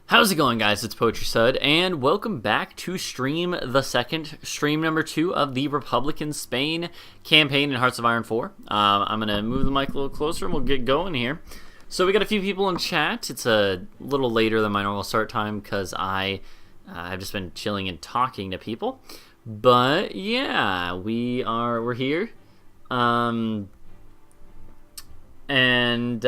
How's it going, guys? It's Poetry Sud, and welcome back to stream number 2 of the Republican Spain campaign in Hearts of Iron 4. I'm going to move the mic a little closer and we'll get going here. So we got a few people in chat. It's a little later than my normal start time because I've just been chilling and talking to people. But yeah, we're here. And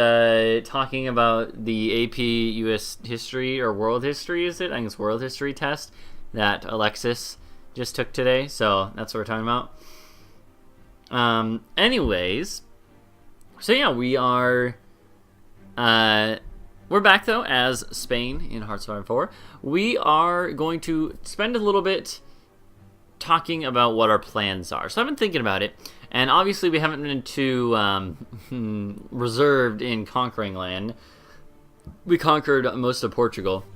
talking about the AP US History or World History, is it? I think it's World History test that Alexis just took today. So that's what we're talking about. Anyways, so yeah, we're back though as Spain in Hearts of Iron 4. We are going to spend a little bit talking about what our plans are. So I've been thinking about it. And obviously we haven't been too reserved in conquering land. We conquered most of Portugal,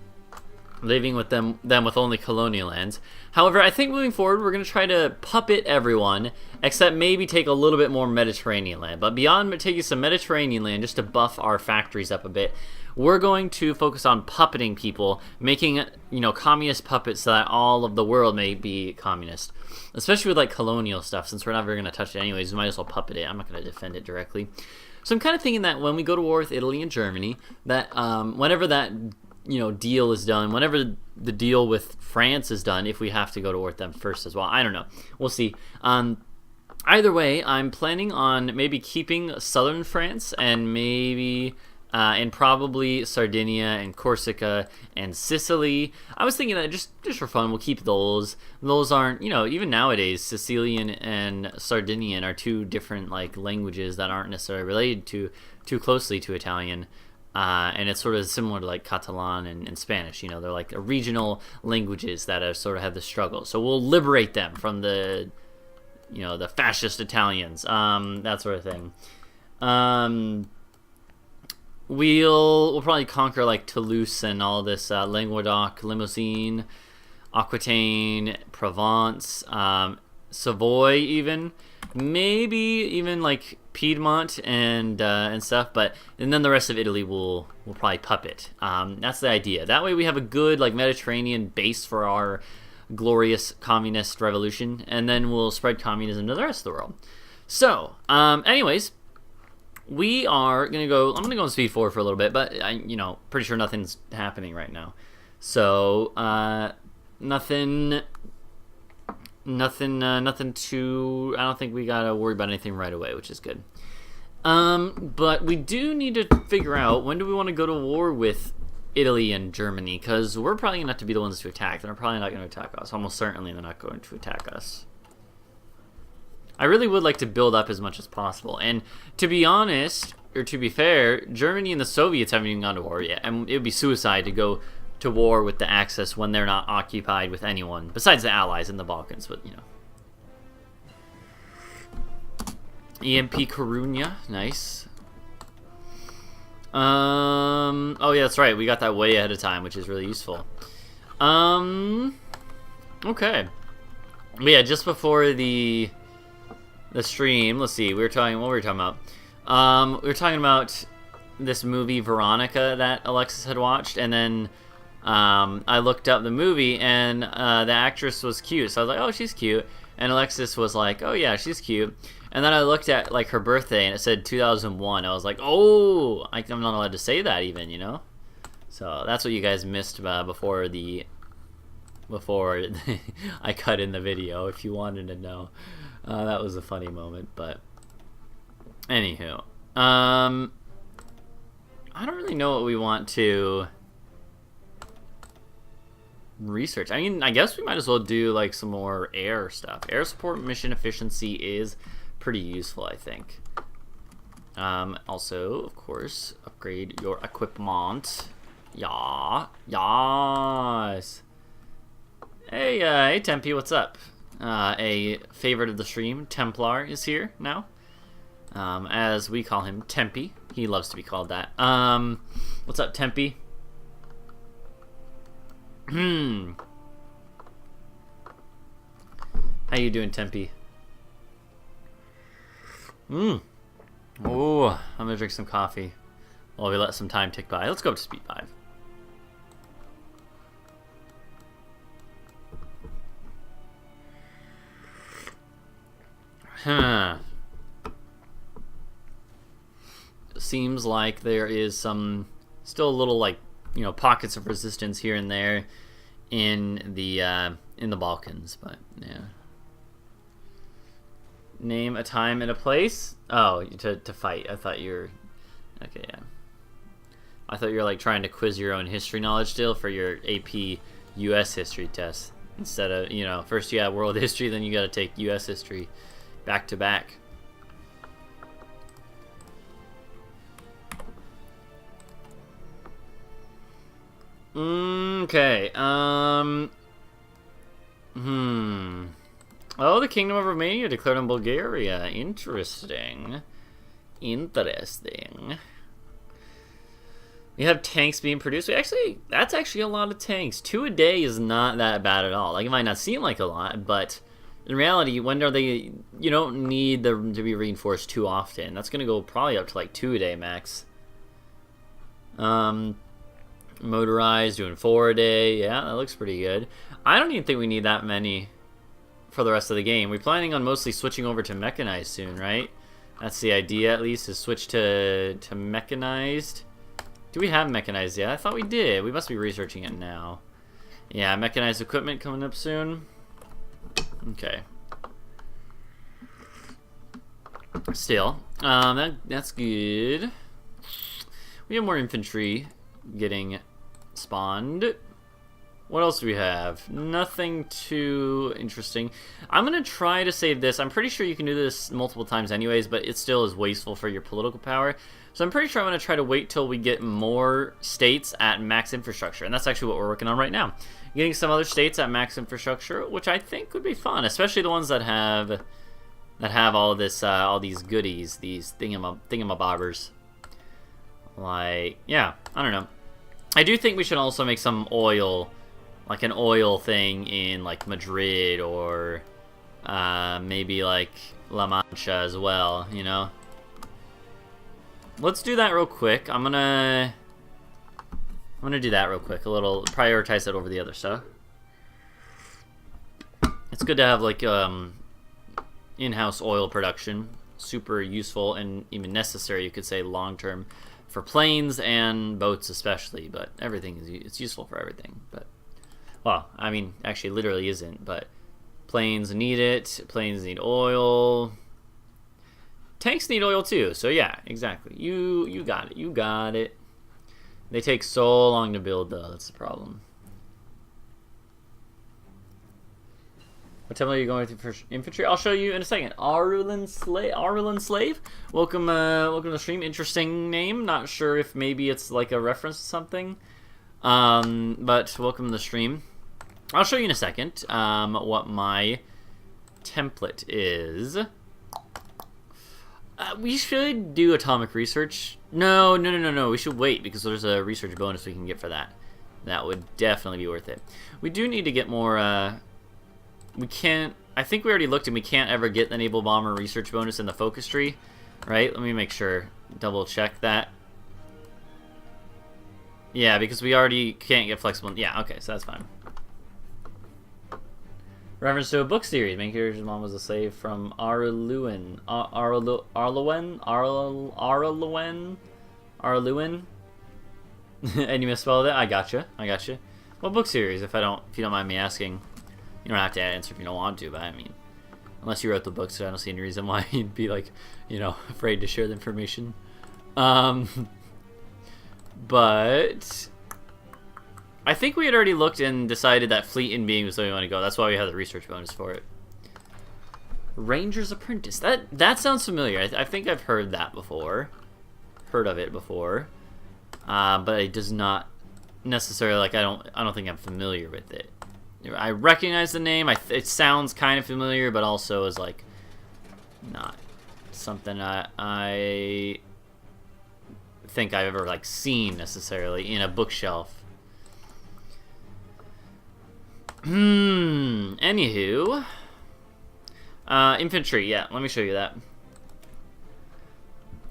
leaving with them with only colonial lands. However, I think moving forward we're going to try to puppet everyone, except maybe take a little bit more Mediterranean land. But beyond taking some Mediterranean land, just to buff our factories up a bit, we're going to focus on puppeting people, making, communist puppets so that all of the world may be communist. Especially with, colonial stuff, since we're never going to touch it anyways, we might as well puppet it. I'm not going to defend it directly. So I'm kind of thinking that when we go to war with Italy and Germany, that whenever that, deal is done, whenever the deal with France is done, if we have to go to war with them first as well, I don't know. We'll see. Either way, I'm planning on maybe keeping southern France and maybe... and probably Sardinia and Corsica and Sicily. I was thinking that just for fun, we'll keep those. Those aren't, even nowadays, Sicilian and Sardinian are two different languages that aren't necessarily related too closely to Italian. And it's sort of similar to Catalan and Spanish. They're like regional languages that have sort of had the struggle. So we'll liberate them from the fascist Italians, that sort of thing. We'll probably conquer Toulouse and all this Languedoc, Limousin, Aquitaine, Provence, Savoy, even maybe even Piedmont and stuff. And then the rest of Italy we'll probably puppet. That's the idea. That way we have a good Mediterranean base for our glorious communist revolution, and then we'll spread communism to the rest of the world. So, anyways. We are going to go... I'm going to go on speed 4 for a little bit, but, pretty sure nothing's happening right now. So, nothing too... I don't think we got to worry about anything right away, which is good. But we do need to figure out when do we want to go to war with Italy and Germany, because we're probably going to have to be the ones to attack. They're probably not going to attack us. Almost certainly they're not going to attack us. I really would like to build up as much as possible. And to be honest, or to be fair, Germany and the Soviets haven't even gone to war yet. And it would be suicide to go to war with the Axis when they're not occupied with anyone, besides the Allies in the Balkans, but, EMP Coruña, nice. Oh yeah, that's right, we got that way ahead of time, which is really useful. Okay. But yeah, just before the stream, let's see, what were we talking about? We were talking about this movie Veronica that Alexis had watched, and then I looked up the movie, and the actress was cute, so I was like, oh, she's cute, and Alexis was like, oh yeah, she's cute, and then I looked at her birthday, and it said 2001. I was like, oh, I'm not allowed to say that even, so that's what you guys missed before I cut in the video, if you wanted to know. That was a funny moment, but anywho, I don't really know what we want to research. I mean, I guess we might as well do some more air stuff. Air support mission efficiency is pretty useful, I think. Also, of course, upgrade your equipment. Yeah, yes. Hey, Tempe, what's up? A favorite of the stream, Templar, is here now. As we call him, Tempe. He loves to be called that. What's up, Tempe? How you doing, Tempe? Oh, I'm gonna drink some coffee while we let some time tick by. Let's go up to speed 5. Huh. Seems like there is some still a little, like, you know, pockets of resistance here and there in the Balkans, but yeah. Name a time and a place. Oh, to fight. I thought you were okay. Yeah. I thought you were like trying to quiz your own history knowledge still for your AP U.S. history test instead of, you know, first you have world history, then you got to take U.S. history back to back. Okay. Oh, the Kingdom of Romania declared on Bulgaria. Interesting. Interesting. We have tanks being produced. That's actually a lot of tanks. 2 a day is not that bad at all. Like, it might not seem like a lot, but in reality, when are they? You don't need them to be reinforced too often. That's gonna go probably up to like 2 a day max. Motorized doing 4 a day. Yeah, that looks pretty good. I don't even think we need that many for the rest of the game. We're planning on mostly switching over to mechanized soon, right? That's the idea, at least, is switch to mechanized. Do we have mechanized yet? I thought we did. We must be researching it now. Yeah, mechanized equipment coming up soon. Okay. Still, that's good. We have more infantry getting spawned. What else do we have? Nothing too interesting. I'm going to try to save this. I'm pretty sure you can do this multiple times anyways, but it still is wasteful for your political power. So I'm pretty sure I'm going to try to wait till we get more states at max infrastructure. And that's actually what we're working on right now. Getting some other states at max infrastructure, which I think would be fun, especially the ones that have all this, all these goodies, these thingamabobbers. Like, yeah, I don't know. I do think we should also make some oil, like an oil thing in like Madrid or maybe like La Mancha as well, you know? Let's do that real quick. I'm gonna do that real quick. Prioritize it over the other stuff. It's good to have like in-house oil production. Super useful and even necessary, you could say, long-term for planes and boats especially, but it's useful for everything. But, well, I mean, actually literally isn't, but planes need it, planes need oil, tanks need oil too, so yeah, exactly. You got it. They take so long to build though, that's the problem. What template are you going through for infantry? I'll show you in a second. Arulan Slave. Welcome to the stream. Interesting name. Not sure if maybe it's like a reference to something. But welcome to the stream. I'll show you in a second what my template is. We should do atomic research. No. We should wait because there's a research bonus we can get for that. That would definitely be worth it. We do need to get more... we can't... I think we already looked and we can't ever get the naval bomber research bonus in the focus tree. Right? Let me make sure. Double check that. Yeah, because we already can't get flexible... Yeah, okay, so that's fine. Reference to a book series. Main character's mom was a slave from Arluin. Arluin? And you misspelled it? I gotcha. What book series, if you don't mind me asking? You don't have to answer if you don't want to, but I mean, unless you wrote the book, so I don't see any reason why you'd be like, you know, afraid to share the information. But I think we had already looked and decided that Fleet in Being was where we want to go. That's why we had the research bonus for it. Ranger's Apprentice. That sounds familiar. I think I've heard that before. Heard of it before. But it does not necessarily, like, I don't think I'm familiar with it. I recognize the name. It sounds kind of familiar, but also is like not something I think I've ever like seen necessarily in a bookshelf. Anywho, infantry. Yeah, let me show you that.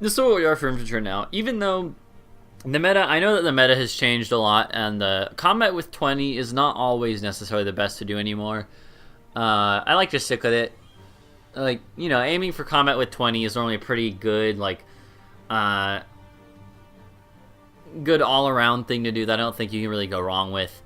This is what we are for infantry now. Even though the meta, I know that the meta has changed a lot, and the combat with 20 is not always necessarily the best to do anymore. I like to stick with it. like, you know, aiming for combat with 20 is normally a pretty good, like, good all-around thing to do that I don't think you can really go wrong with.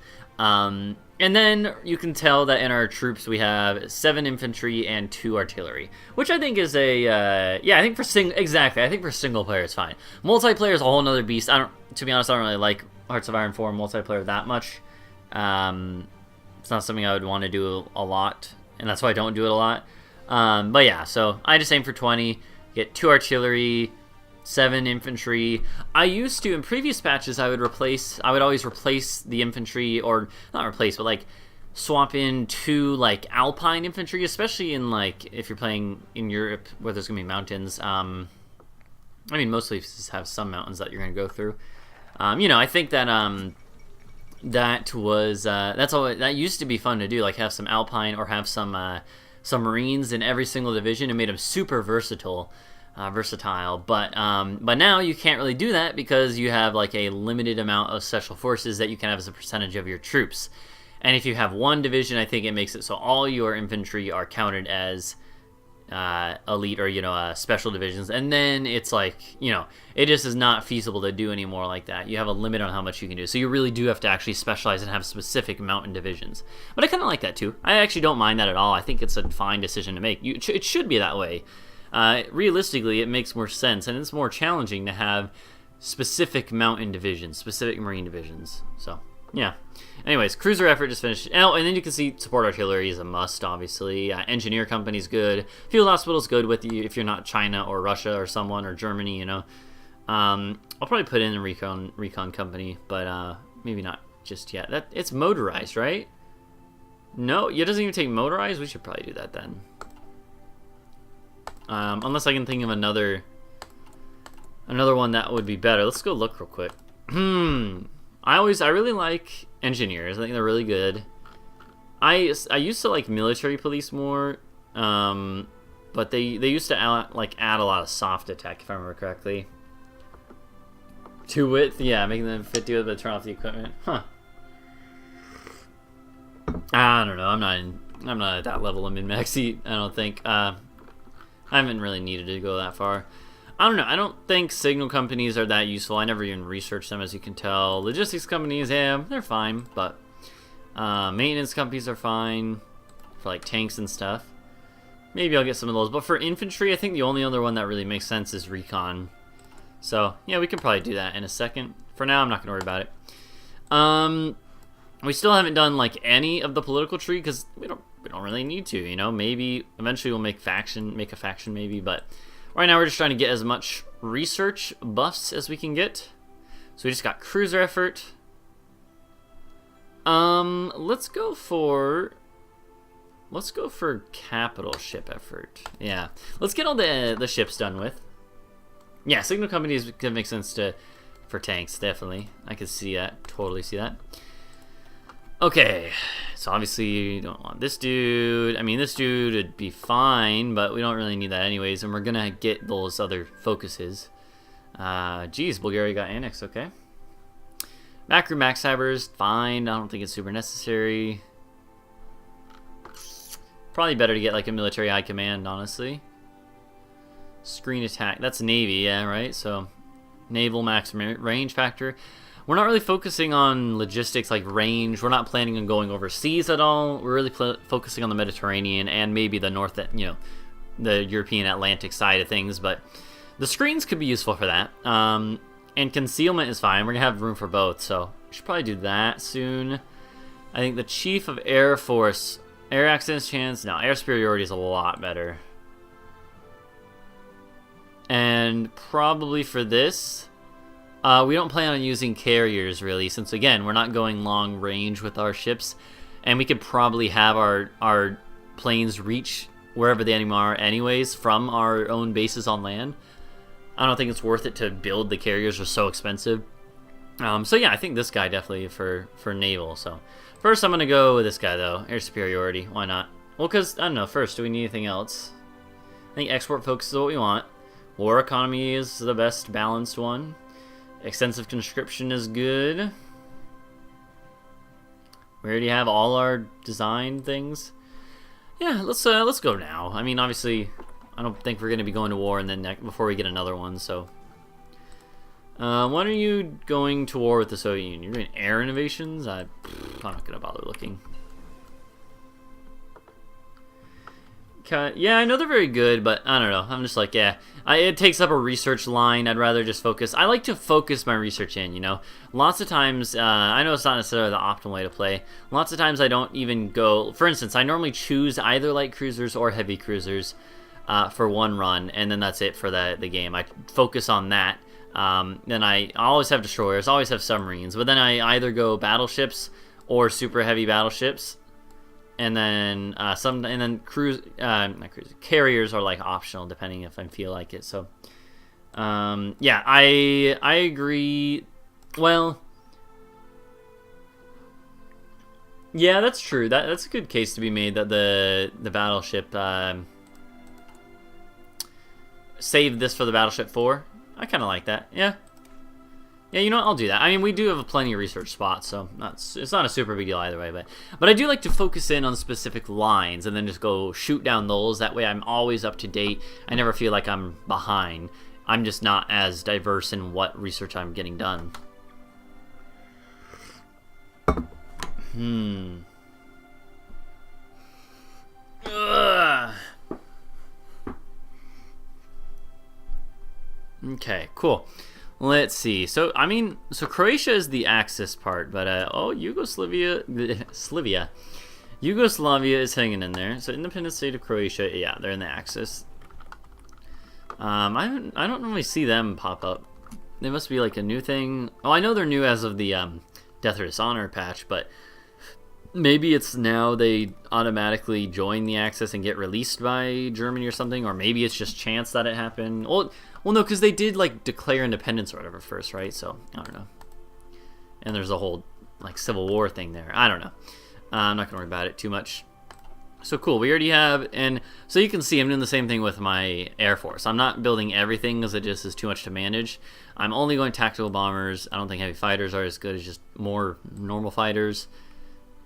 And then you can tell that in our troops we have 7 infantry and 2 artillery, which I think is a yeah, I think for single player it's fine. Multiplayer is a whole nother beast. To be honest, I don't really like Hearts of Iron 4 multiplayer that much. It's not something I would want to do a lot, and that's why I don't do it a lot. But yeah, so I just aim for 20, get 2 artillery, 7 infantry. I used to, in previous patches, I would always replace the infantry, or not replace, but like swap in 2 like alpine infantry, especially in like if you're playing in Europe where there's gonna be mountains. I mean, mostly just have some mountains that you're gonna go through. You know, I think that that used to be fun to do, like have some alpine or have some marines in every single division. It made them super versatile. But now you can't really do that because you have like a limited amount of special forces that you can have as a percentage of your troops. And if you have 1 division, I think it makes it so all your infantry are counted as elite or, you know, special divisions. And then it's like, you know, it just is not feasible to do anymore like that. You have a limit on how much you can do. So you really do have to actually specialize and have specific mountain divisions. But I kind of like that too. I actually don't mind that at all. I think it's a fine decision to make. It should be that way. Realistically, it makes more sense, and it's more challenging to have specific mountain divisions, specific marine divisions. So, yeah. Anyways, cruiser effort just finished. Oh, and then you can see support artillery is a must, obviously. Engineer company's good. Field hospital's good with you if you're not China or Russia or someone, or Germany, you know. I'll probably put in a recon company, but maybe not just yet. It's motorized, right? No, it doesn't even take motorized. We should probably do that then. Unless I can think of another one that would be better. Let's go look real quick. I really like engineers. I think they're really good. I used to like military police more, but they used to add a lot of soft attack, if I remember correctly. To width, yeah, making them fit to it, but turn off the equipment. Huh. I don't know. I'm not at that level of min-maxy, I don't think. I haven't really needed to go that far. I don't know. I don't think signal companies are that useful. I never even researched them, as you can tell. Logistics companies, yeah, they're fine, but maintenance companies are fine for like tanks and stuff. Maybe I'll get some of those. But for infantry, I think the only other one that really makes sense is recon. So yeah, we can probably do that in a second. For now, I'm not gonna worry about it. We still haven't done like any of the political tree because we don't really need to, you know. Maybe eventually we'll make a faction maybe, but right now we're just trying to get as much research buffs as we can get. So we just got cruiser effort. Let's go for capital ship effort. Yeah, let's get all the ships done with. Yeah, signal companies could make sense for tanks, definitely. I could see that, totally see that. Okay, so obviously you don't want this dude. I mean, this dude would be fine, but we don't really need that anyways, and we're gonna get those other focuses. Geez, Bulgaria got annexed, okay. Macro max cybers, fine. I don't think it's super necessary. Probably better to get like a military high command, honestly. Screen attack, that's Navy, yeah, right? So, naval max range factor. We're not really focusing on logistics like range. We're not planning on going overseas at all. We're really focusing on the Mediterranean and maybe the north, you know, the European Atlantic side of things. But the screens could be useful for that. And concealment is fine. We're gonna have room for both, so we should probably do that soon. I think the Chief of Air Force, air accidents chance. No, air superiority is a lot better. And probably for this, we don't plan on using carriers, really, since, again, we're not going long range with our ships. And we could probably have our planes reach wherever the enemy are anyways from our own bases on land. I don't think it's worth it to build the carriers. They're so expensive. So, yeah, I think this guy definitely for naval. So, first I'm going to go with this guy, though. Air superiority. Why not? Well, because, I don't know, first, do we need anything else? I think export focus is what we want. War economy is the best balanced one. Extensive conscription is good. We already have all our design things. Yeah, let's go now. I mean, obviously, I don't think we're gonna be going to war and then before we get another one. So, when are you going to war with the Soviet Union? You're doing air innovations? I'm not gonna bother looking. Yeah, I know they're very good, but I don't know. I'm just like, yeah, it takes up a research line. I'd rather just focus. I like to focus my research in, you know. Lots of times, I know it's not necessarily the optimal way to play. Lots of times I don't even go, for instance, I normally choose either light cruisers or heavy cruisers for one run, and then that's it for the game. I focus on that. Then I always have destroyers, always have submarines, but then I either go battleships or super heavy battleships. And then carriers are like optional depending if I feel like it. So yeah, I agree. Well, yeah, that's true. That's a good case to be made that the battleship saved this for the Battleship 4. I kind of like that. Yeah. Yeah, you know what? I'll do that. I mean, we do have plenty of research spots, so it's not a super big deal either way. But I do like to focus in on specific lines and then just go shoot down those. That way I'm always up to date. I never feel like I'm behind. I'm just not as diverse in what research I'm getting done. Ugh. Okay, cool. Let's see. So, I mean, so Croatia is the Axis part, but, oh, Yugoslavia is hanging in there. So, independent state of Croatia, yeah, they're in the Axis. I don't normally see them pop up. They must be, like, a new thing. Oh, I know they're new as of the, Death or Dishonor patch, but maybe it's now they automatically join the Axis and get released by Germany or something, or maybe it's just chance that it happened. Well, no, because they did, like, declare independence or whatever first, right? So, I don't know. And there's a whole, like, Civil War thing there. I don't know. I'm not going to worry about it too much. So, cool. We already have, and so you can see I'm doing the same thing with my Air Force. I'm not building everything because it just is too much to manage. I'm only going tactical bombers. I don't think heavy fighters are as good as just more normal fighters.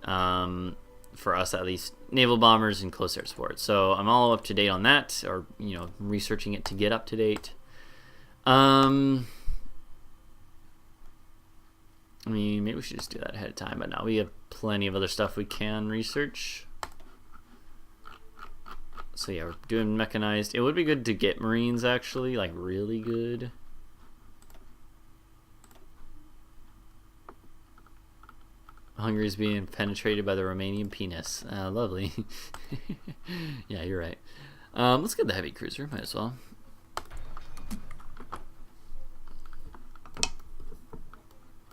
For us, at least. Naval bombers and close air support. So, I'm all up to date on that, or, you know, researching it to get up to date. I mean, maybe we should just do that ahead of time, but now we have plenty of other stuff we can research. So yeah, we're doing mechanized. It would be good to get Marines, actually, like really good. Hungary's being penetrated by the Romanian penis. Lovely. Yeah, you're right. Let's get the heavy cruiser, might as well.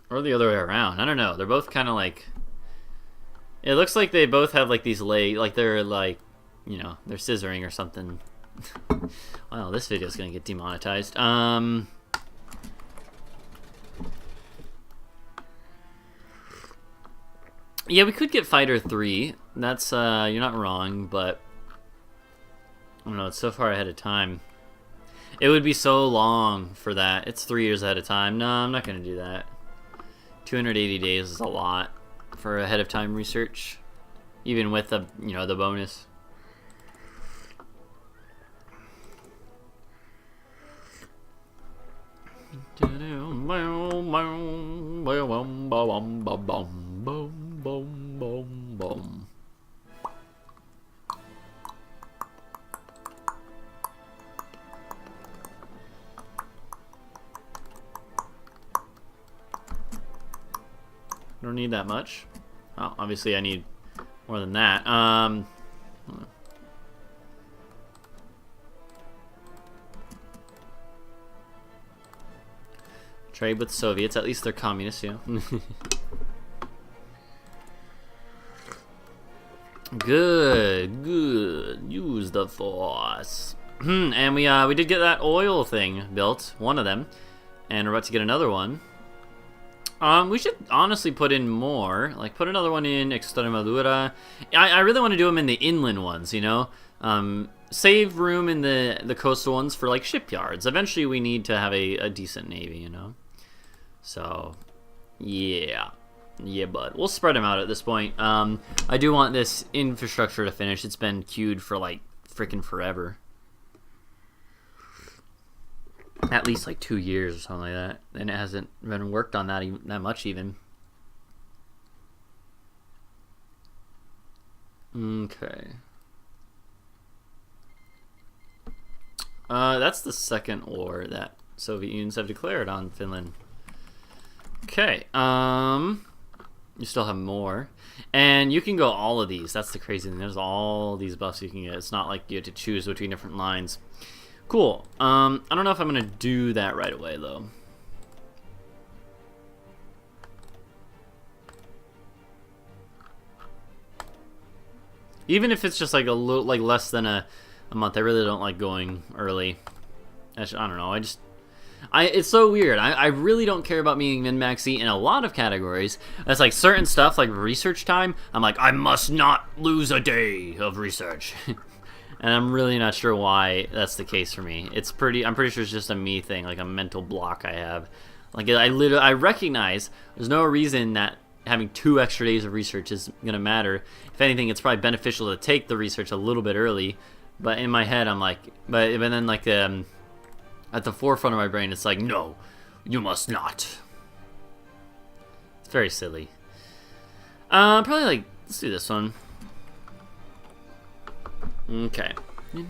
Or the other way around. I don't know. They're both kind of like... It looks like they both have like these like they're like, you know, they're scissoring or something. Wow, this video's gonna get demonetized. Yeah, we could get Fighter 3. That's, you're not wrong, but... I don't know, it's so far ahead of time. It would be so long for that. It's 3 years ahead of time. No, I'm not gonna do that. 280 days is a lot for ahead of time research, even with the, you know, the bonus. Don't need that much. Oh, obviously I need more than that. Trade with Soviets. At least they're communists, yeah. Good, good. Use the force. And we did get that oil thing built, one of them, and we're about to get another one. We should honestly put in more. Like, put another one in Extremadura. I really want to do them in the inland ones, you know? Save room in the coastal ones for, like, shipyards. Eventually we need to have a decent navy, you know? So, yeah. Yeah, bud. We'll spread them out at this point. I do want this infrastructure to finish. It's been queued for like freaking forever. At least like 2 years or something like that, and it hasn't been worked on that much even. Okay. That's the second war that Soviet Unions have declared on Finland. Okay. You still have more, and you can go all of these. That's the crazy thing. There's all these buffs you can get. It's not like you have to choose between different lines. Cool. I don't know if I'm gonna do that right away though. Even if it's just like a little, like less than a month, I really don't like going early. I don't know. It's so weird. I really don't care about being min-maxy in a lot of categories. That's like certain stuff, like research time. I'm like, I must not lose a day of research. And I'm really not sure why that's the case for me. I'm pretty sure it's just a me thing, like a mental block I have. Like I recognize there's no reason that having 2 extra days of research is gonna matter. If anything, it's probably beneficial to take the research a little bit early. But in my head, I'm like, but then like at the forefront of my brain, it's like, no, you must not. It's very silly. Probably like, let's do this one. Okay. You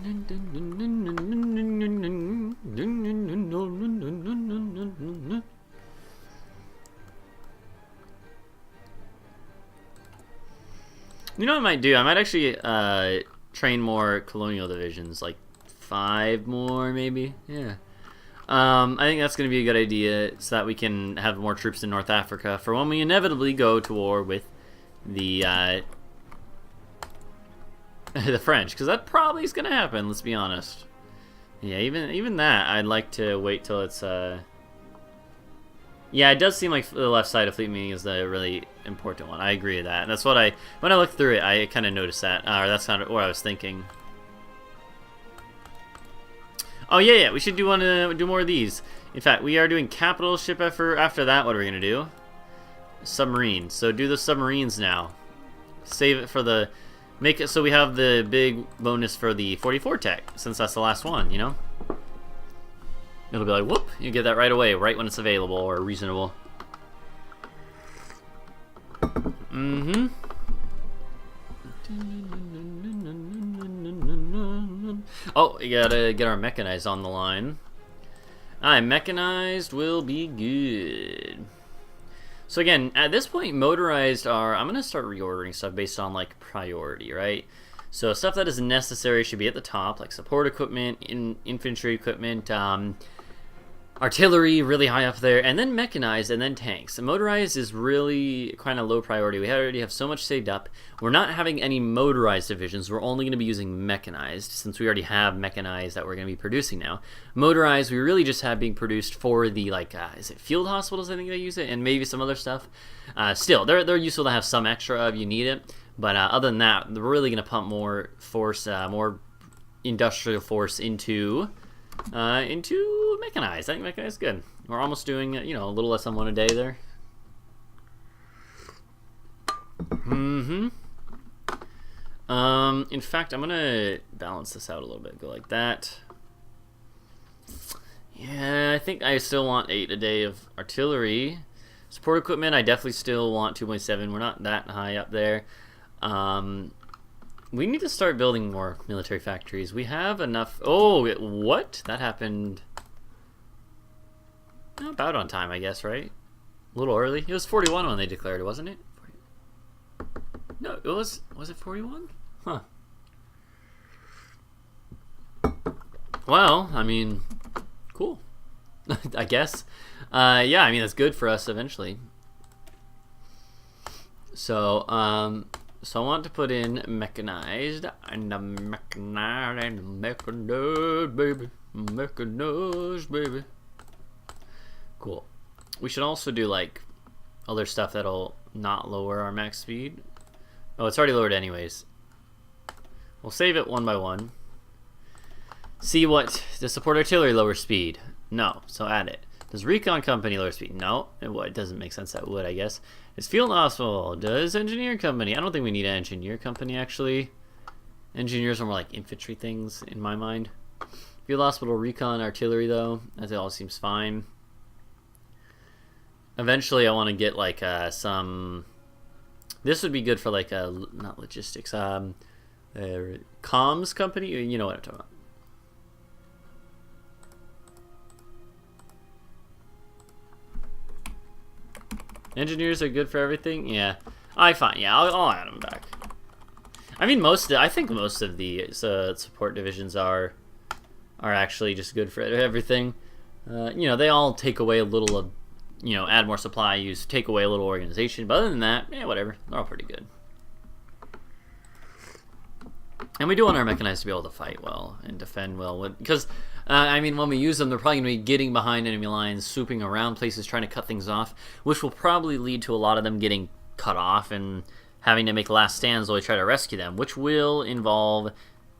know what I might do? I might actually train more colonial divisions, like 5 more maybe. Yeah. I think that's going to be a good idea so that we can have more troops in North Africa for when we inevitably go to war with the the French, because that probably is going to happen, let's be honest. Yeah, even that, I'd like to wait till it's yeah, it does seem like the left side of fleet meeting is the really important one. I agree with that. And that's what when I looked through it, I kind of noticed that, or that's kind of what I was thinking. Oh yeah, we should do more of these. In fact, we are doing capital ship effort. After that, what are we gonna do? Submarines. So do the submarines now. Save it for the, make it so we have the big bonus for the 44 tech, since that's the last one, you know? It'll be like, whoop, you get that right away, right when it's available or reasonable. Mm-hmm. Oh, you gotta get our mechanized on the line. Alright, mechanized will be good. So again, at this point, motorized are, I'm gonna start reordering stuff based on like priority, right? So stuff that is necessary should be at the top, like support equipment, infantry equipment, artillery really high up there, and then mechanized, and then tanks. And motorized is really kind of low priority. We already have so much saved up. We're not having any motorized divisions. We're only going to be using mechanized, since we already have mechanized that we're going to be producing now. Motorized, we really just have being produced for the, like, is it field hospitals, I think they use it, and maybe some other stuff. Still, they're useful to have some extra if you need it. But other than that, we're really going to pump more force, more industrial force into mechanized. I think mechanized is good. We're almost doing, you know, a little less than 1 a day there. In fact, I'm gonna balance this out a little bit. Go like that. Yeah, I think I still want 8 a day of artillery. Support equipment, I definitely still want 2.7. We're not that high up there. We need to start building more military factories. We have enough. Oh, what? That happened about on time, I guess, right? A little early. It was 41 when they declared it, wasn't it? No, it was it 41? Huh. Well, I mean, cool. I guess. Yeah, I mean, that's good for us eventually. So, so I want to put in mechanized and a mechanized and a mechanized, baby. Mechanized, baby. Cool. We should also do like other stuff that'll not lower our max speed. Oh, it's already lowered anyways. We'll save it one by one. See what does support artillery lower speed? No, so add it. Does recon company lower speed? No, it doesn't make sense that would, I guess. Is field hospital. Does engineer company. I don't think we need an engineer company, actually. Engineers are more like infantry things, in my mind. Field hospital, recon, artillery, though. That all seems fine. Eventually, I want to get, like, some... This would be good for, like, not logistics. Comms company? You know what I'm talking about. Engineers are good for everything? Yeah. Fine. Yeah, I'll add them back. I mean, I think most of the support divisions are actually just good for everything. You know, they all take away a little of, you know, add more supply use, take away a little organization. But other than that, yeah, whatever. They're all pretty good. And we do want our mechanized to be able to fight well and defend well. Because, I mean, when we use them, they're probably going to be getting behind enemy lines, swooping around places, trying to cut things off, which will probably lead to a lot of them getting cut off and having to make last stands while we try to rescue them, which will involve,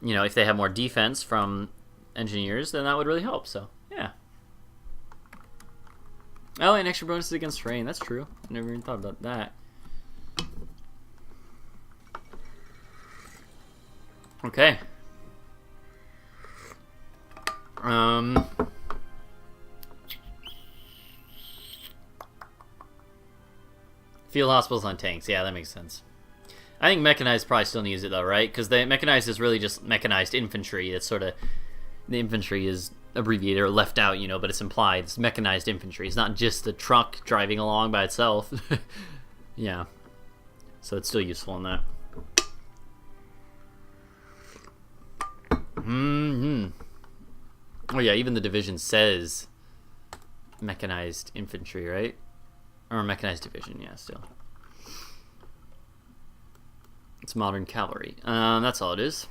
you know, if they have more defense from engineers, then that would really help. So, yeah. Oh, and extra bonuses against rain. That's true. I never even thought about that. Okay. Field hospitals on tanks. Yeah, that makes sense. I think mechanized probably still needs it though, right? Because the mechanized is really just mechanized infantry. It's sort of, the infantry is abbreviated or left out, you know, but it's implied. It's mechanized infantry. It's not just the truck driving along by itself. Yeah. So it's still useful in that. Oh yeah, even the division says mechanized infantry, right? Or mechanized division, yeah, still. It's modern cavalry. That's all it is.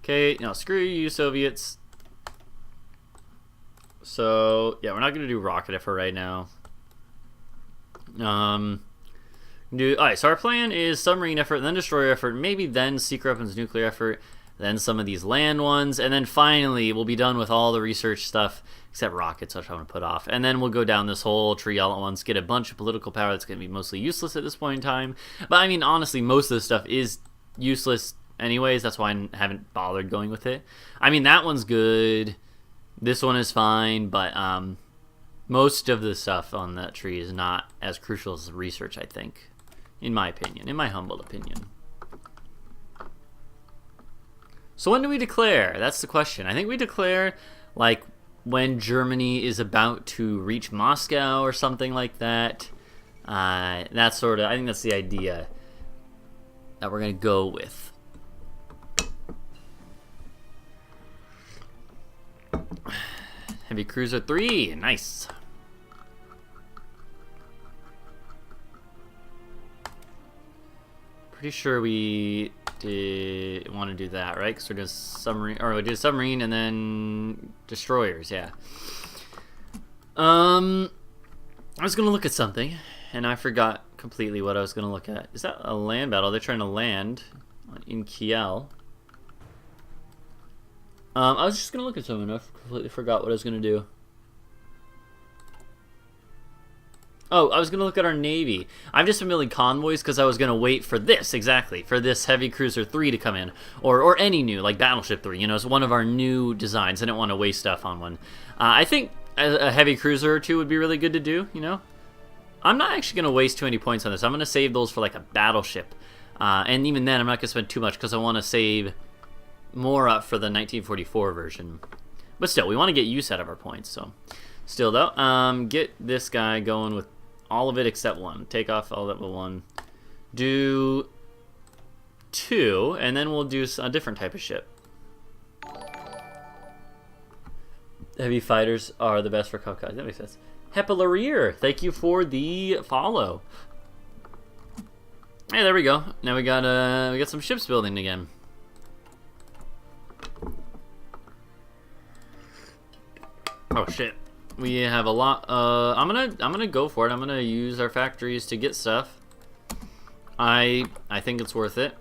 Okay, now screw you, Soviets. So, yeah, we're not going to do rocket effort right now. Alright, so our plan is submarine effort, then destroyer effort, maybe then secret weapons nuclear effort, then some of these land ones, and then finally we'll be done with all the research stuff, except rockets, which I want to put off. And then we'll go down this whole tree all at once, get a bunch of political power that's going to be mostly useless at this point in time. But I mean, honestly, most of this stuff is useless anyways, that's why I haven't bothered going with it. I mean, that one's good, this one is fine, but most of the stuff on that tree is not as crucial as the research, I think. In my opinion, in my humble opinion. So when do we declare? That's the question. I think we declare, like, when Germany is about to reach Moscow or something like that. That's sort of, I think that's the idea that we're going to go with. Heavy Cruiser 3, nice. Pretty sure we did want to do that, right? Because we're doing submarine, or we did submarine and then destroyers, yeah. I was gonna look at something, and I forgot completely what I was gonna look at. Is that a land battle? They're trying to land in Kiel. I was just gonna look at something. I completely forgot what I was gonna do. Oh, I was going to look at our Navy. I've just been building convoys because I was going to wait for this, exactly, for this Heavy Cruiser 3 to come in. Or any new, like Battleship 3, you know, it's one of our new designs. I didn't want to waste stuff on one. I think a Heavy Cruiser or two would be really good to do, you know. I'm not actually going to waste too many points on this. I'm going to save those for, like, a Battleship. And even then, I'm not going to spend too much because I want to save more up for the 1944 version. But still, we want to get use out of our points, so. Still, though, get this guy going with all of it except one. Take off all that but one. Do 2, and then we'll do a different type of ship. Heavy fighters are the best for Kafka. That makes sense. Hepalarir, thank you for the follow. Hey, there we go. Now we got some ships building again. Oh shit. We have a lot. I'm gonna go for it. I'm gonna use our factories to get stuff. I think it's worth it.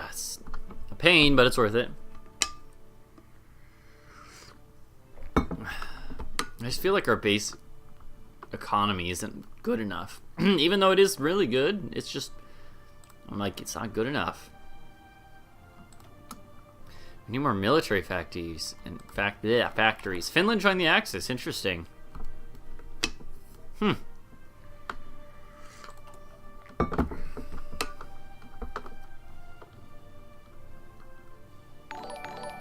It's a pain, but it's worth it. I just feel like our base economy isn't good enough. Even though it is really good, it's just, I'm like, it's not good enough. We need more military factories. In fact, yeah, factories. Finland joined the Axis. Interesting.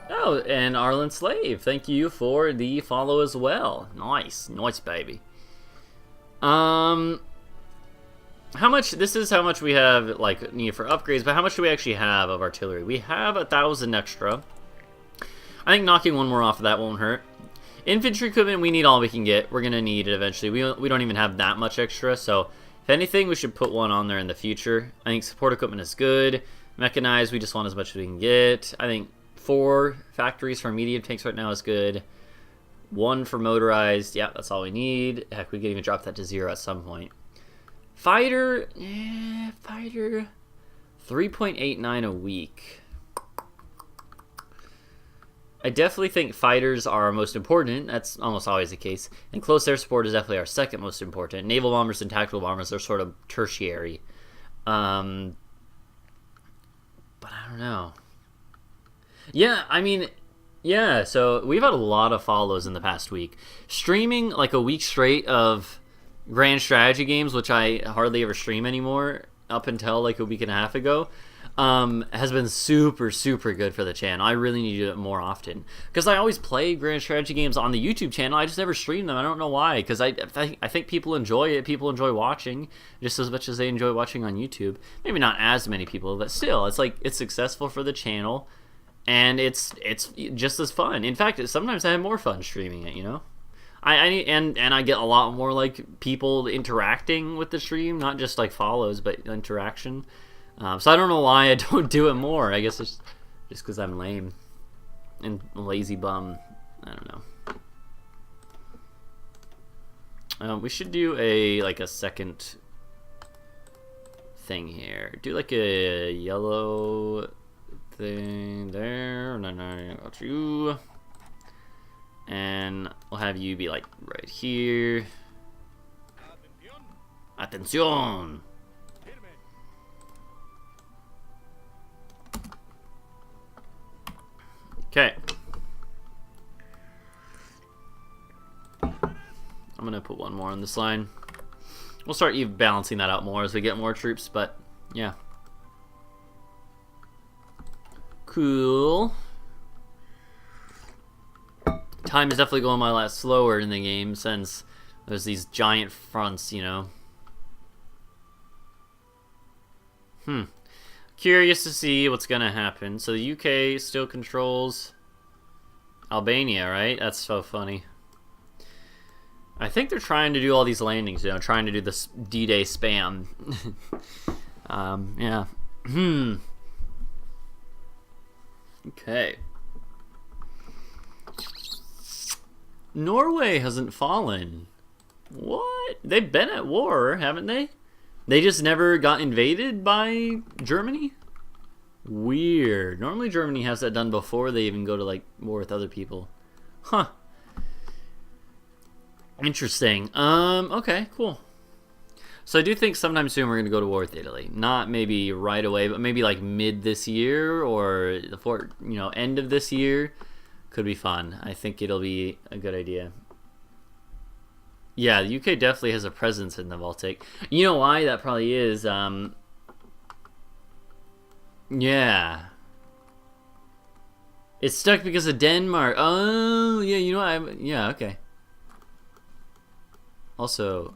Oh, and Arlen Slave, thank you for the follow as well. Nice, nice, baby. How much? This is how much we have, like, need for upgrades. But how much do we actually have of artillery? We have 1,000 extra. I think knocking one more off of that won't hurt. Infantry equipment, we need all we can get. We're gonna need it eventually. We don't even have that much extra, so if anything, we should put one on there in the future. I think support equipment is good. Mechanized, we just want as much as we can get. I think 4 factories for medium tanks right now is good. 1 for motorized. Yeah, that's all we need. Heck, we could even drop that to 0 at some point. Fighter, fighter, 3.89 a week. I definitely think fighters are our most important. That's almost always the case. And close air support is definitely our second most important. Naval bombers and tactical bombers are sort of tertiary. But I don't know. Yeah, I mean, yeah, so we've had a lot of follows in the past week. Streaming like a week straight of grand strategy games, which I hardly ever stream anymore, up until like a week and a half ago, has been super, super good for the channel. I really need to do it more often. Because I always play grand strategy games on the YouTube channel. I just never stream them. I don't know why. Because I think people enjoy it. People enjoy watching just as much as they enjoy watching on YouTube. Maybe not as many people, but still, it's like, it's successful for the channel. And it's just as fun. In fact, sometimes I have more fun streaming it, you know? And I get a lot more like people interacting with the stream, not just like follows, but interaction. So I don't know why I don't do it more. I guess it's just because I'm lame and lazy bum. I don't know. We should do a second thing here. Do like a yellow thing there. No, got you. And we'll have you be like right here. Atención. Okay. I'm gonna put one more on this line. We'll start balancing that out more as we get more troops, but yeah. Cool. Time is definitely going a lot slower in the game since there's these giant fronts, you know. Curious to see what's gonna happen. So the UK still controls Albania, right? That's so funny. I think they're trying to do all these landings, you know, trying to do this D-Day spam. Yeah. Okay. Norway hasn't fallen. What? They've been at war, haven't they? They just never got invaded by Germany? Weird. Normally Germany has that done before they even go to like war with other people. Huh. Interesting. Okay, cool. So I do think sometime soon we're going to go to war with Italy. Not maybe right away, but maybe like mid this year or the end of this year. Could be fun. I think it'll be a good idea. Yeah, the UK definitely has a presence in the Baltic. You know why that probably is? Yeah. It's stuck because of Denmark. Oh, yeah, you know, yeah, okay. Also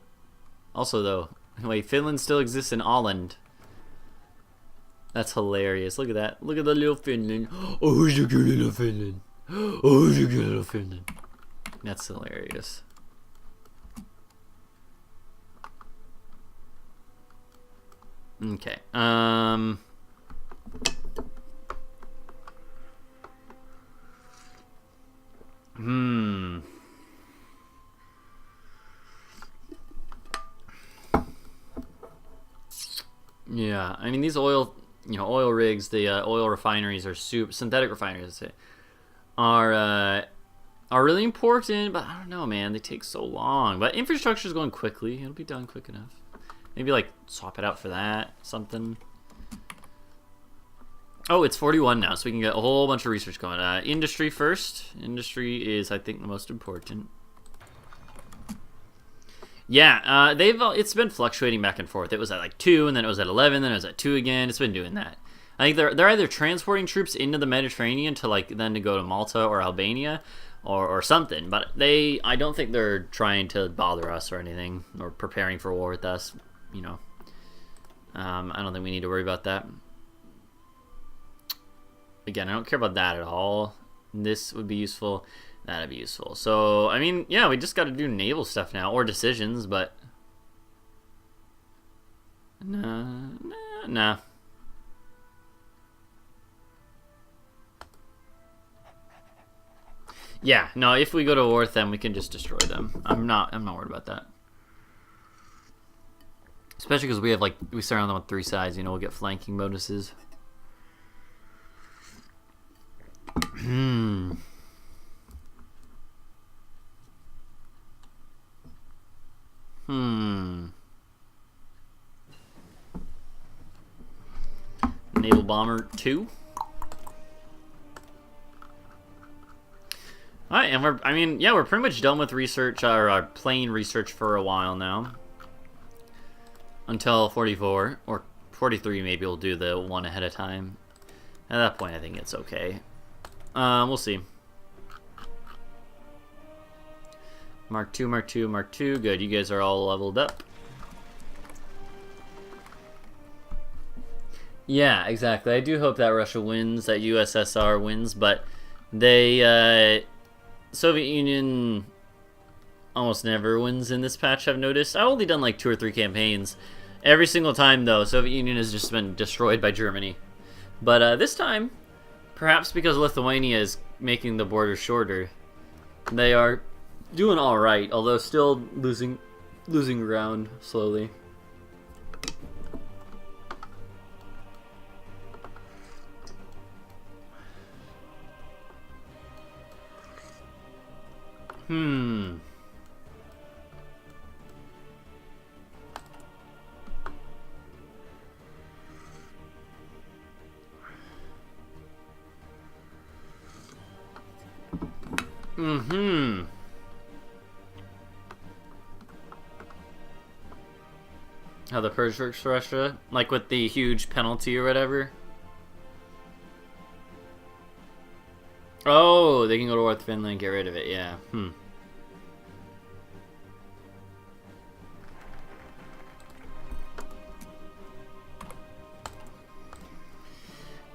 though, wait, Finland still exists in Åland. That's hilarious. Look at that. Look at the little Finland. Oh, who's the good little Finland? Oh, who's the good little Finland? That's hilarious. Okay. Yeah, I mean these oil rigs, the oil refineries are synthetic refineries, are are really important, but I don't know, man. They take so long. But infrastructure is going quickly. It'll be done quick enough. Maybe like swap it out for that, something. Oh, it's 41 now, so we can get a whole bunch of research going. Industry first. Industry is, I think, the most important. Yeah, it's been fluctuating back and forth. It was at like 2, and then it was at 11, then it was at 2 again. It's been doing that. I think they're either transporting troops into the Mediterranean to like then to go to Malta or Albania, or something. But I don't think they're trying to bother us or anything, or preparing for war with us. You know, I don't think we need to worry about that. Again, I don't care about that at all. This would be useful. That'd be useful. So, I mean, yeah, we just got to do naval stuff now, or decisions, but... Nah. Yeah, no, if we go to war with them, we can just destroy them. I'm not worried about that. Especially because we surround them on 3 sides, you know, we'll get flanking bonuses. Naval Bomber 2. Alright, and we're pretty much done with research, our plane research for a while now. Until 44, or 43 maybe we'll do the one ahead of time. At that point I think it's okay. We'll see. Mark 2, Mark 2, Mark 2. Good, you guys are all leveled up. Yeah, exactly. I do hope that Russia wins, that USSR wins, but they, Soviet Union almost never wins in this patch, I've noticed. I've only done like 2 or 3 campaigns. Every single time, though, Soviet Union has just been destroyed by Germany. But this time, perhaps because Lithuania is making the border shorter, they are doing all right, although still losing ground slowly. How the purge works for Russia? Like with the huge penalty or whatever? Oh, they can go to war with Finland and get rid of it, yeah.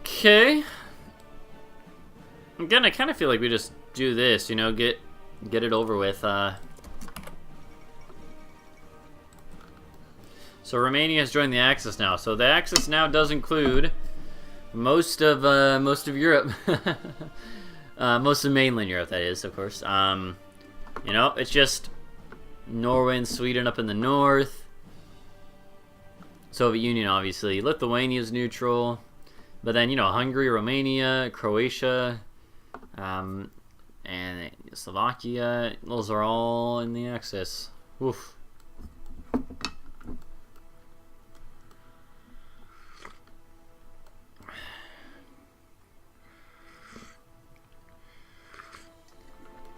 Okay. Again, I kind of feel like we just do this, you know, get it over with. So Romania has joined the Axis now. So the Axis now does include most of Europe, most of mainland Europe. That is, of course. You know, it's just Norway and Sweden up in the north. Soviet Union, obviously. Lithuania is neutral, but then you know Hungary, Romania, Croatia, and Slovakia. Those are all in the Axis. Oof.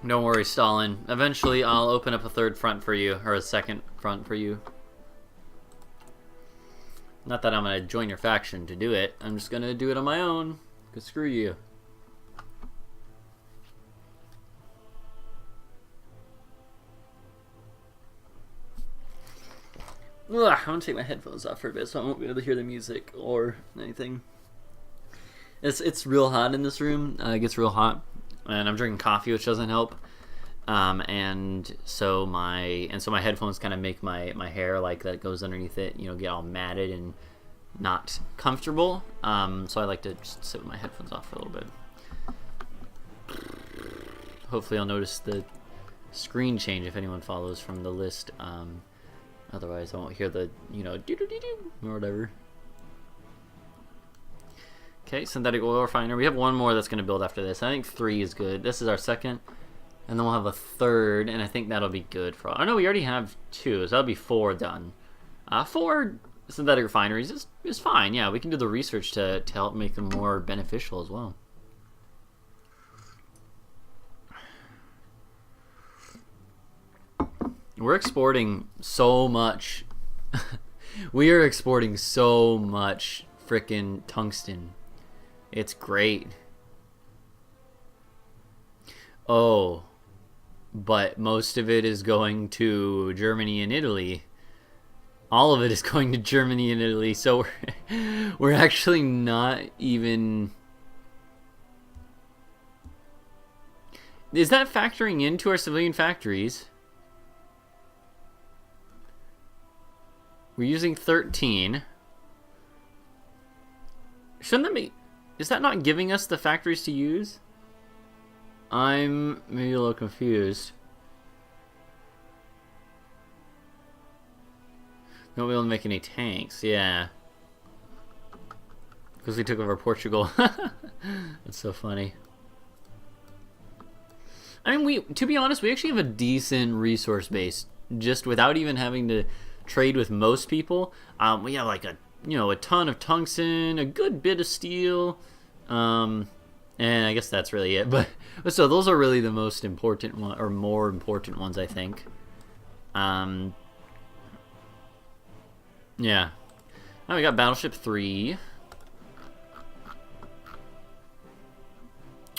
Don't worry, Stalin. Eventually, I'll open up a 3rd front for you, or a 2nd front for you. Not that I'm gonna join your faction to do it. I'm just gonna do it on my own. Cause screw you. Ugh, I'm gonna take my headphones off for a bit, so I won't be able to hear the music or anything. It's real hot in this room. It gets real hot. And I'm drinking coffee, which doesn't help. And so my headphones kind of make my hair like that goes underneath it, you know, get all matted and not comfortable. So I like to just sit with my headphones off for a little bit. Hopefully, I'll notice the screen change if anyone follows from the list. Otherwise, I won't hear the doo-doo-doo-doo or whatever. Okay, synthetic oil refiner. We have one more that's going to build after this. I think 3 is good. This is our 2nd. And then we'll have a third, and I think that'll be good for... Oh, no, we already have 2, so that'll be 4 done. 4 synthetic refineries is fine. Yeah, we can do the research to help make them more beneficial as well. We're exporting so much. We are exporting so much frickin' tungsten. It's great. Oh, but most of it is going to Germany and Italy. All of it is going to Germany and Italy, so we're actually not even... Is that factoring into our civilian factories? We're using 13. Shouldn't that be... Is that not giving us the factories to use? I'm maybe a little confused. Don't be able to make any tanks, yeah. Because we took over Portugal. That's so funny. I mean, to be honest, we actually have a decent resource base. Just without even having to trade with most people. We have like a ton of tungsten, a good bit of steel, and I guess that's really it. But so those are really the most important one, or more important ones, I think. Yeah. Now we got Battleship 3.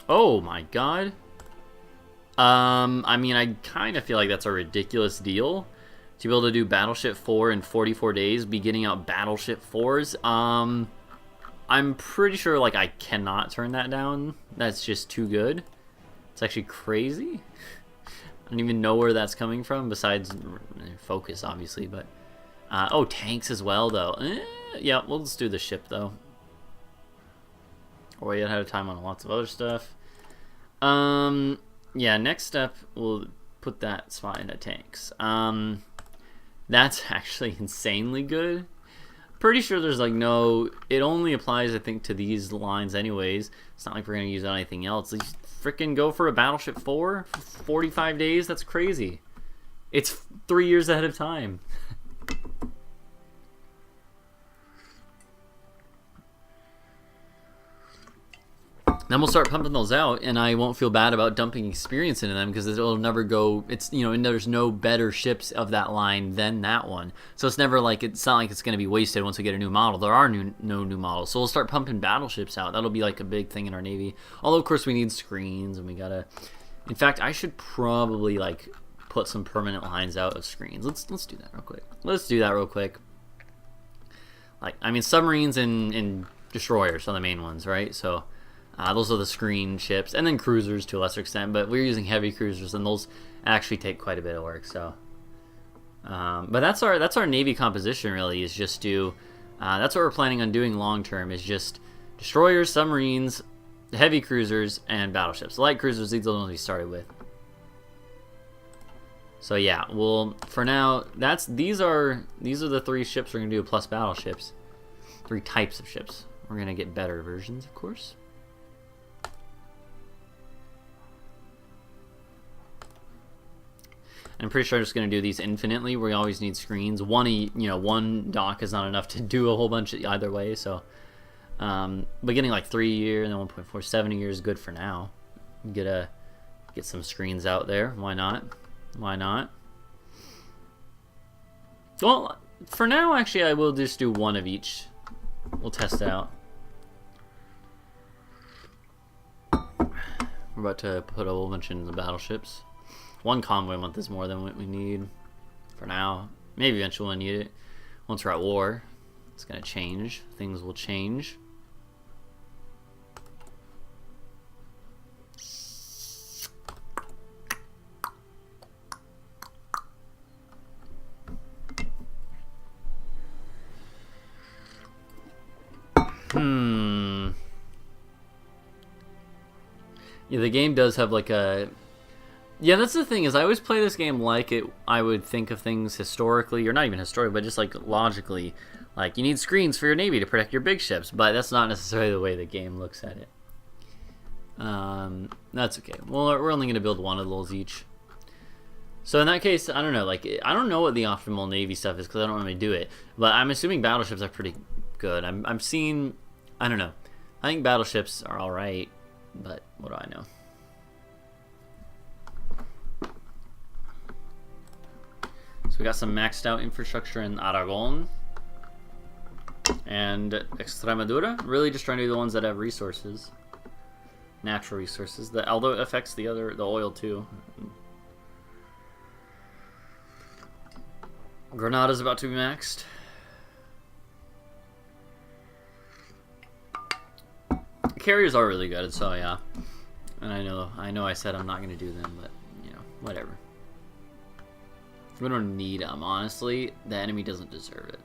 Oh my god. I mean, I kind of feel like that's a ridiculous deal to be able to do Battleship 4 in 44 days, be getting out Battleship 4s. I'm pretty sure, like, I cannot turn that down. That's just too good. It's actually crazy. I don't even know where that's coming from, besides focus, obviously, but... oh, tanks as well, though. Yeah, we'll just do the ship, though. Or we ahead of time on lots of other stuff. Yeah, next step, we'll put that spot into tanks. That's actually insanely good. Pretty sure there's like no... It only applies, I think, to these lines anyways. It's not like we're going to use it on anything else. Like, freaking go for a Battleship 4 for 45 days? That's crazy. It's 3 years ahead of time. Then we'll start pumping those out, and I won't feel bad about dumping experience into them because it'll never go. It's and there's no better ships of that line than that one, so it's never like it's not like it's going to be wasted once we get a new model. There are no new models, so we'll start pumping battleships out. That'll be like a big thing in our navy. Although of course we need screens, and we gotta. In fact, I should probably like put some permanent lines out of screens. Let's do that real quick. Let's do that real quick. Like I mean, submarines and destroyers are the main ones, right? So. Those are the screen ships, and then cruisers to a lesser extent, but we're using heavy cruisers, and those actually take quite a bit of work. So, but that's our navy composition. Really, is just do. That's what we're planning on doing long term. Is just destroyers, submarines, heavy cruisers, and battleships. Light cruisers, these are the ones we started with. So yeah, well, for now, these are the 3 ships we're gonna do plus battleships. 3 types of ships. We're gonna get better versions, of course. I'm pretty sure I'm just going to do these infinitely. We always need screens. One dock is not enough to do a whole bunch either way. So, but getting like 3 a year and then 1.47 a year is good for now. Get some screens out there. Why not? Why not? Well, for now, actually, I will just do 1 of each. We'll test it out. We're about to put a whole bunch into the battleships. 1 convoy a month is more than what we need for now. Maybe eventually we'll need it. Once we're at war, it's going to change. Things will change. Yeah, the game does have like a... Yeah, that's the thing, is I always play this game like I would think of things historically, or not even historically, but just like logically. Like, you need screens for your navy to protect your big ships, but that's not necessarily the way the game looks at it. That's okay. Well, we're only going to build one of those each. So in that case, I don't know. Like, I don't know what the optimal Navy stuff is because I don't really do it. But I'm assuming battleships are pretty good. I'm seeing... I don't know. I think battleships are alright. But what do I know? So we got some maxed out infrastructure in Aragon. And Extremadura. Really just trying to do the ones that have resources. Natural resources. Although it affects the oil too. Granada's about to be maxed. Carriers are really good, so yeah. And I know I said I'm not going to do them, but, you know, whatever. We don't need them, honestly. The enemy doesn't deserve it.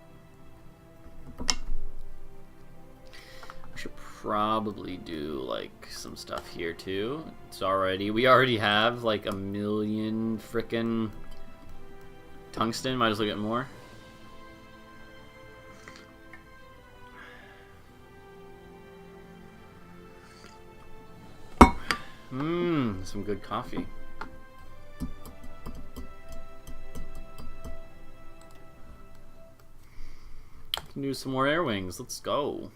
We should probably do, like, some stuff here, too. We already have, like, 1 million frickin' tungsten. Might as well get more. Some good coffee. Can do some more air wings. Let's go.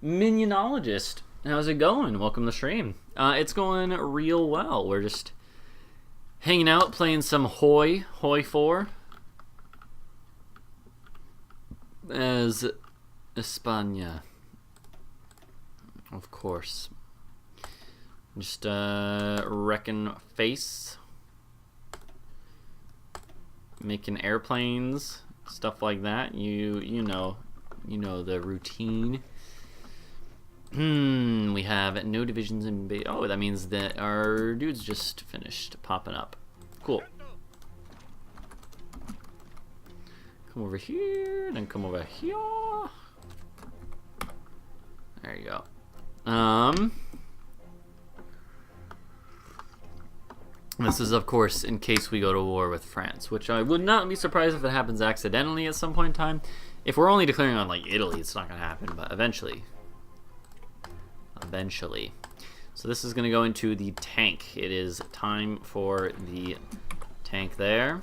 Minionologist, how's it going? Welcome to the stream. It's going real well. We're just hanging out, playing some HoI4 as España, of course. Just wrecking face, making airplanes, stuff like that. You know the routine. We have no divisions in base. Oh, that means that our dudes just finished popping up. Cool. Come over here, then come over here. There you go. This is, of course, in case we go to war with France, which I would not be surprised if it happens accidentally at some point in time. If we're only declaring on, like, Italy, it's not going to happen, but eventually. So this is going to go into the tank. It is time for the tank there.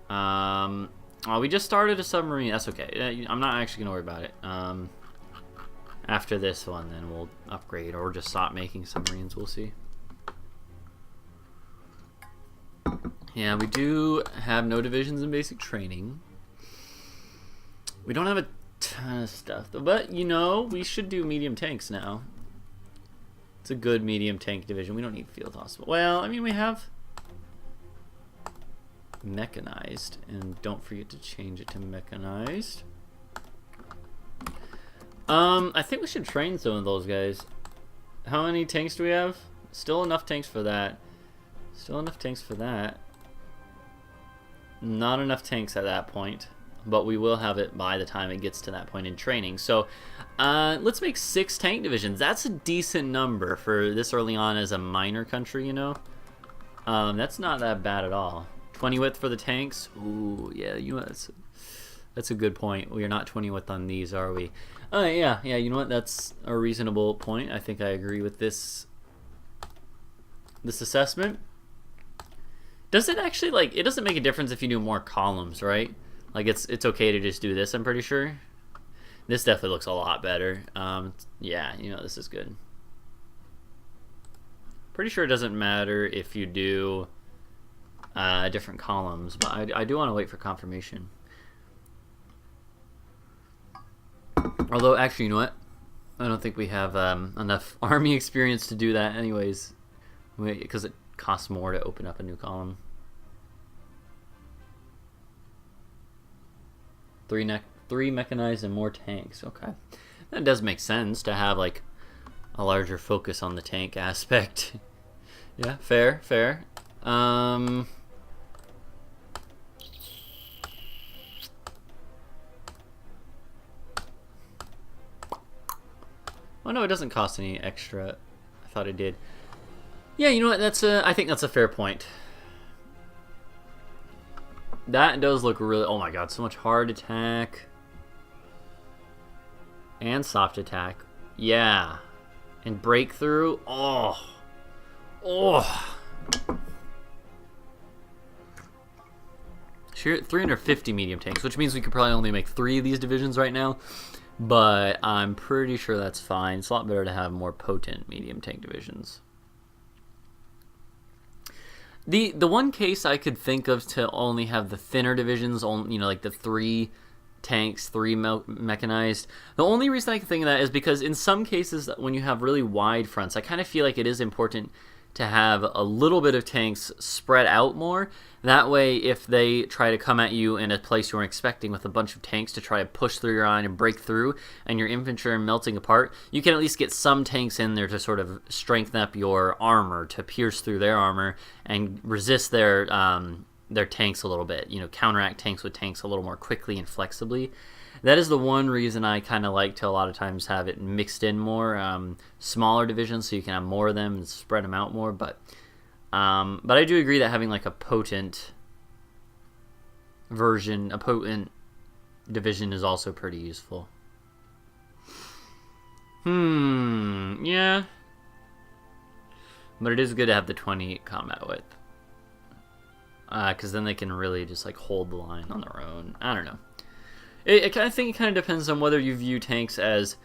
We just started a submarine. That's okay. I'm not actually going to worry about it. After this one, then we'll upgrade or just stop making submarines. We'll see. Yeah, we do have no divisions in basic training. We don't have a ton of stuff, though. But, you know, we should do medium tanks now. It's a good medium tank division. We don't need field hospital. Well, I mean, we have mechanized, and don't forget to change it to mechanized. I think we should train some of those guys. How many tanks do we have? Still enough tanks for that. Still enough tanks for that. Not enough tanks at that point, but we will have it by the time it gets to that point in training. So let's make 6 tank divisions. That's a decent number for this early on as a minor country, you know. That's not that bad at all. 20 width for the tanks. Ooh, yeah, you know, that's a good point. We are not 20 width on these, are we? Yeah, you know what? That's a reasonable point. I think I agree with this assessment. Does it actually, like, it doesn't make a difference if you do more columns, right? Like, it's okay to just do this, I'm pretty sure. This definitely looks a lot better. Yeah, you know, this is good. Pretty sure it doesn't matter if you do different columns, but I do want to wait for confirmation. Although, actually, you know what? I don't think we have enough army experience to do that anyways, because it costs more to open up a new column. 3 mechanized and more tanks. Okay, that does make sense to have like a larger focus on the tank aspect. Yeah, fair. Oh no, it doesn't cost any extra. I thought I did. Yeah, you know what? I think that's a fair point. That does look really... Oh my god, so much hard attack. And soft attack. Yeah. And breakthrough. Oh. Oh. Sure, 350 medium tanks, which means we could probably only make 3 of these divisions right now. But I'm pretty sure that's fine. It's a lot better to have more potent medium tank divisions. The one case I could think of to only have the thinner divisions, you know, like the 3 tanks, 3 mechanized. The only reason I can think of that is because in some cases when you have really wide fronts, I kind of feel like it is important to have a little bit of tanks spread out more. That way, if they try to come at you in a place you weren't expecting with a bunch of tanks to try to push through your line and break through, and your infantry are melting apart, you can at least get some tanks in there to sort of strengthen up your armor, to pierce through their armor and resist their tanks a little bit. You know, counteract tanks with tanks a little more quickly and flexibly. That is the one reason I kind of like to a lot of times have it mixed in more, smaller divisions, so you can have more of them and spread them out more. But I do agree that having like a potent version, a potent division is also pretty useful. Yeah. But it is good to have the 20 combat width. Because then they can really just like hold the line on their own. I don't know. I think it kind of depends on whether you view tanks as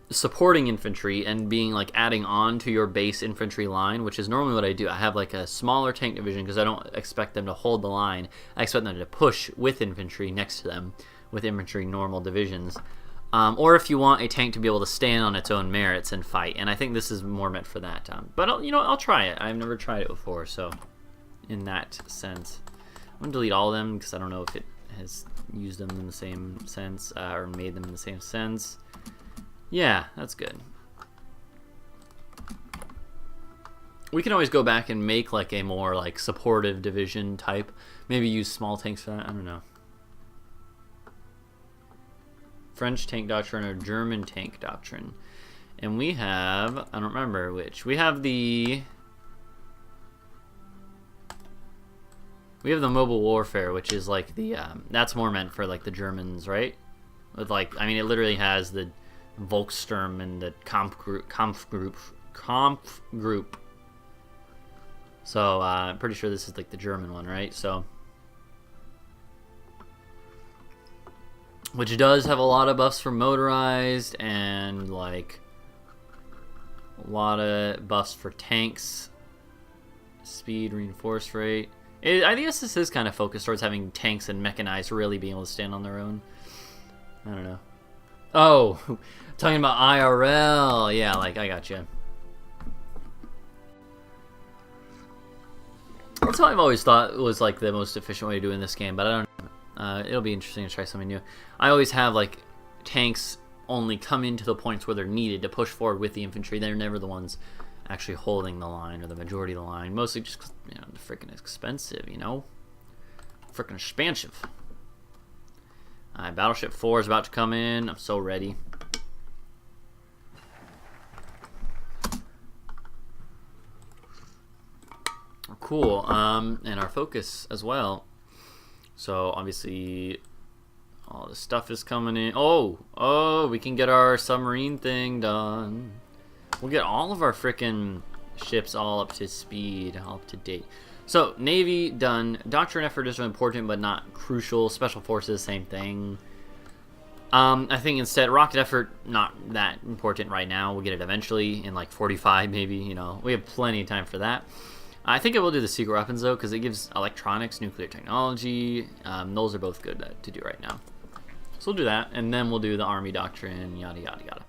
supporting infantry and being like adding on to your base infantry line, which is normally what I do. I have like a smaller tank division because I don't expect them to hold the line. I expect them to push with infantry next to them, with infantry normal divisions. Or if you want a tank to be able to stand on its own merits and fight, and I think this is more meant for that. But I'll try it. I've never tried it before, so in that sense, I'm gonna delete all of them because I don't know if it has used them in the same sense or made them in the same sense. Yeah, that's good. We can always go back and make like a more like supportive division type. Maybe use small tanks for that. I don't know. French tank doctrine or German tank doctrine. And we have, I don't remember which. We have the mobile warfare, which is like the that's more meant for like the Germans, right? With like, I mean, it literally has the Volkssturm and the Kampf group. So I'm pretty sure this is like the German one, right? So, which does have a lot of buffs for motorized and like a lot of buffs for tanks, speed, reinforced rate. I guess this is kind of focused towards having tanks and mechanized really being able to stand on their own. I don't know. Oh, talking about IRL. Yeah, like, I gotcha. That's what I've always thought was like the most efficient way to do in this game, but I don't know. It'll be interesting to try something new. I always have like tanks only come into the points where they're needed to push forward with the infantry. They're never the ones actually holding the line or the majority of the line. Mostly just 'cause, you know, they're freaking expensive, you know? Freaking expansive. Alright, Battleship 4 is about to come in. I'm so ready. Cool. And our focus as well. So obviously all the stuff is coming in. Oh, we can get our submarine thing done. We'll get all of our frickin' ships all up to speed, all up to date. So, Navy, done. Doctrine effort is important, but not crucial. Special Forces, same thing. I think instead, rocket effort, not that important right now. We'll get it eventually, in like 45 maybe, you know. We have plenty of time for that. I think I will do the secret weapons, though, because it gives electronics, nuclear technology. Those are both good to do right now. So we'll do that, and then we'll do the Army Doctrine, yada, yada, yada.